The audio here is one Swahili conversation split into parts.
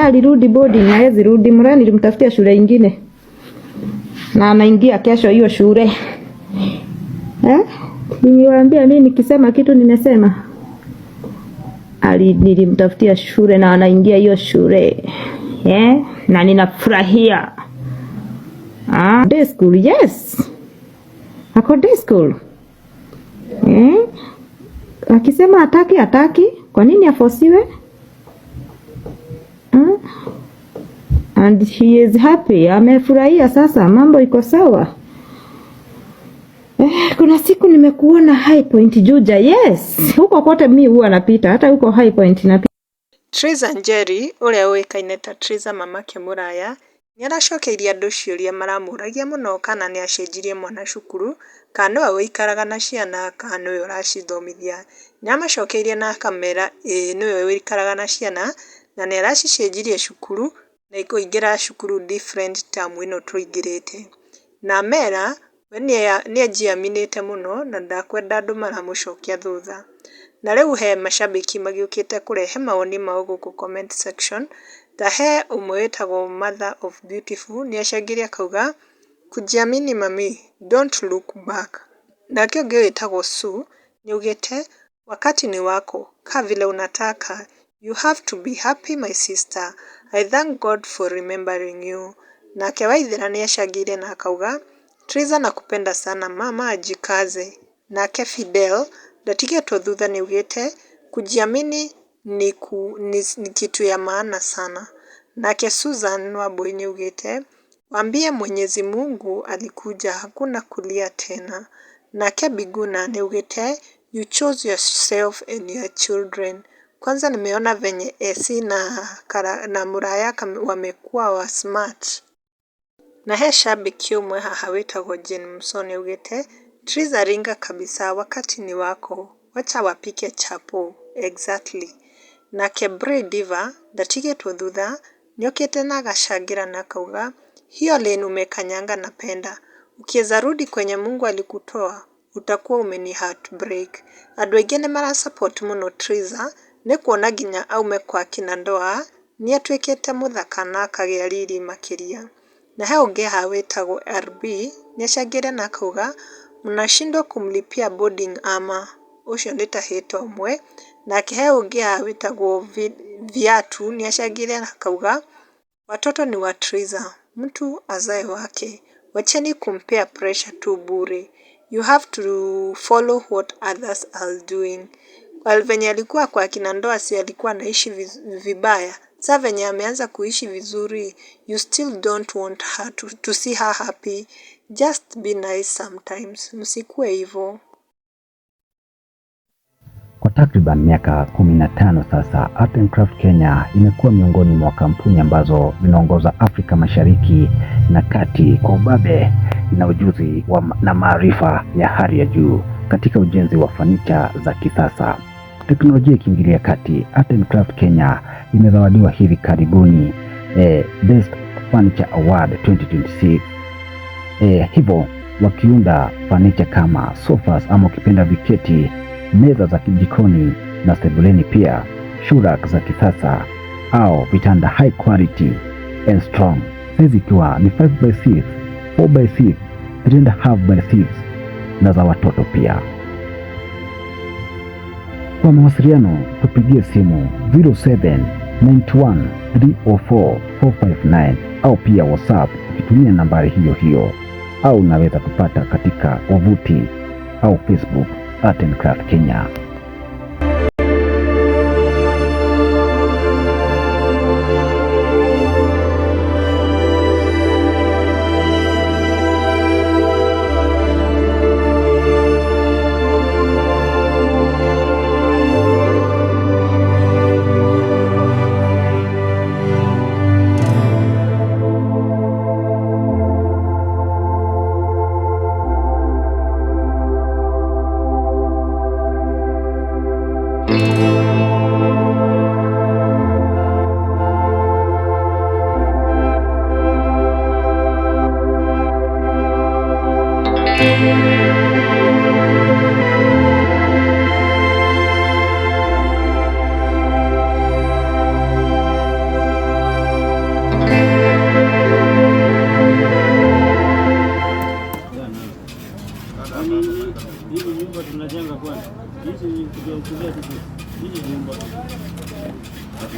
Alirudi boarding na yeye zirudi, mrani nilimtafutia shule nyingine. Na anaingia kesho hiyo shule. Niliwaambia mimi nikisema kitu nimesema. Nilimtafutia shule na anaingia hiyo shule. Na ninafurahia. Day school, yes. Ako day school. Akisema hataki, kwa nini afosiwe? And he is happy. Amefurahia sasa, mambo iko sawa. Kuna siku nimekuona High Point Juja. Yes. Huko kote mimi huwa napita, hata huko High Point napita. Triza Njeri, uria uikaine ta Triza mamake Muraya, niaracokeirie andu ciuria maramuragia muno kana ni acenjirie mwana cukuru, kana we wikaraga na ciana, kana we uracithomithia. Niamacokeirie na kamera, niwe wikaraga na ciana na ni aracicenjirie cukuru na ikuingira cukuru different term ino tuingirite. Na mera we ni ajiaminite muno na ndakwenda andu maramucokia thutha. Na riu he mashabiki magiukite kurehe maoni mao guku comment section. Ta he umwe witagwo Mother of Beautiful ni acengirie akauga kujiamini mami, don't look back. Na kio ungi witagwo Su ni ugite wakati ni wako, ka vile unataka. You have to be happy my sister. I thank God for remembering you. Na ke Waithira ni acengirie na akauga Triza nakupenda sana mama, ajikaze. Na ke Fidel ndatige thutha ni ugite kujiamini ni kitu ya maana sana. Na ke Susan Wambui ni ugite waambie Mwenyezi Mungu alikuja, hakuna kulia tena. Na ke Biguna ni ugite you chose yourself and your children. Kwanza nimeona venye AC na Muraya wamekuwa wa smart. Na he shabiki umwe haha witagwo Jane Musoni ugite Triza ringa kabisa, wakati ni wako, wacha wapike chapo. Exactly. Na ke Bray Diva ndatige thutha niokite na gacangira na kauga hiyo lane umekanyanga napenda. Ukiweza rudi kwenye Mungu alikutoa utakuwa umeni heartbreak. Andu aingi ni mara support muno Triza ni kuona ginya aume kwa kina ndoa ni atwikite muthaka na akagia riri makiria. Na he ungi ha witagwo RB ni acangire na kauga mnashindwa kumlipia boarding ama ucio ni ta hito umwe. Na he ungi ha witagwo Viatu ni acangire na kauga watoto ni wa Triza, mtu azae wake, wacheni kumpea pressure tu bure. You have to follow what others are doing. Venye alikuwa kwa kina ndoa si alikuwa anaishi vibaya. Sasa venye ameanza kuishi vizuri, you still don't want her to see her happy. Just be nice sometimes. Msikuwe hivyo. Kwa takriban miaka 15 sasa, Art and Craft Kenya imekuwa miongoni mwa kampuni ambazo zinaongoza Afrika Mashariki na Kati kwa ubabe na ujuzi na maarifa ya hali ya juu katika ujenzi wa fanicha za kisasa. Teknolojia ikiingilia kati, Art and Craft Kenya imezawadiwa hivi karibuni Best Furniture Award 2026. Hivyo wakiunda fanicha kama sofas ama ukipenda viketi, meza za jikoni na sebuleni, pia shurak za kisasa au vitanda high quality and strong, size ikiwa ni 5x6, 4x6, 3.5x6 na za watoto pia. Kwa mawasiliano tupigie simu 0791304459 au pia WhatsApp ukitumia nambari hiyo au unaweza kupata katika wavuti au Facebook Art and Craft Kenya.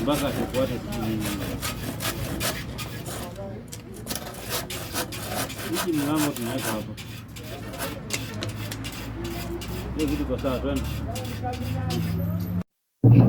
mpaka tufuate hiki mlango tunaweka hapo. Hiyo vitu kwa sawa twende.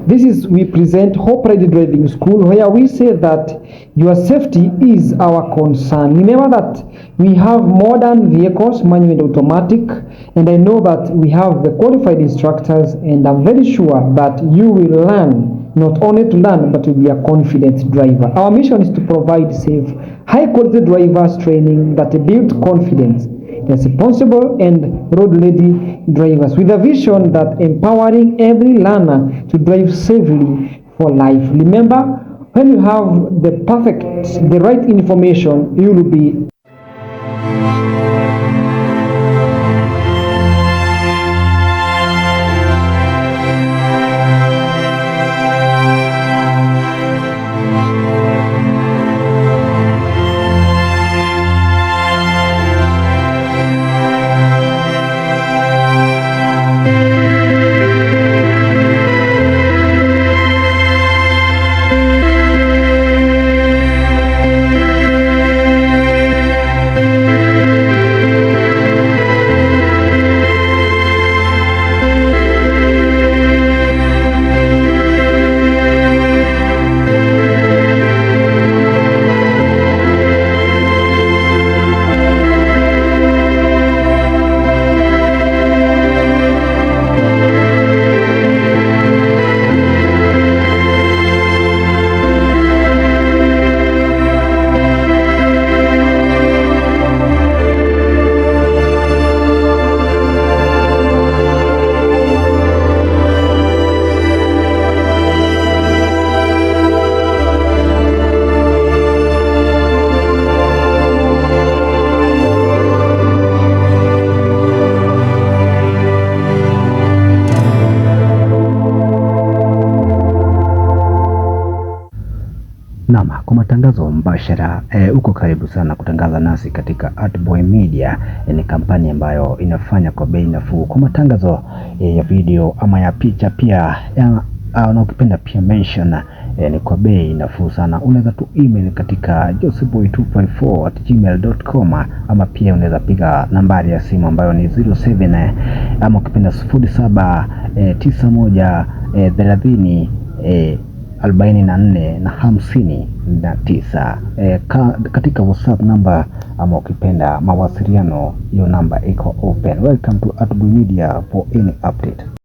This is, we present Hope Ready Driving School, where we say that your safety is our concern. Remember that we have modern vehicles, manual and automatic, and I know that we have the qualified instructors, and I'm very sure that you will learn, not only to learn, but to be a confident driver. Our mission is to provide safe, high-quality drivers training that build confidence, responsible and road-ready drivers, with a vision that empowering every learner to drive safely for life. Remember, when you have the right information, you will be Naam, kwa matangazo mbashara uko karibu sana kutangaza nasi katika Artboy Media. Ni kampani ambayo inafanya kwa bei nafuu kwa matangazo ya video ama ya picha pia na ukipenda pia mention ni kwa bei nafuu sana. Unaweza tu email katika joseboy254@gmail.com ama pia unaweza piga nambari ya simu ambayo ni 07 ama ukipenda 0791 30 44 na 59 katika WhatsApp namba ama ukipenda mawasiliano, hiyo namba iko open. Welcome to Artboy Media for any update.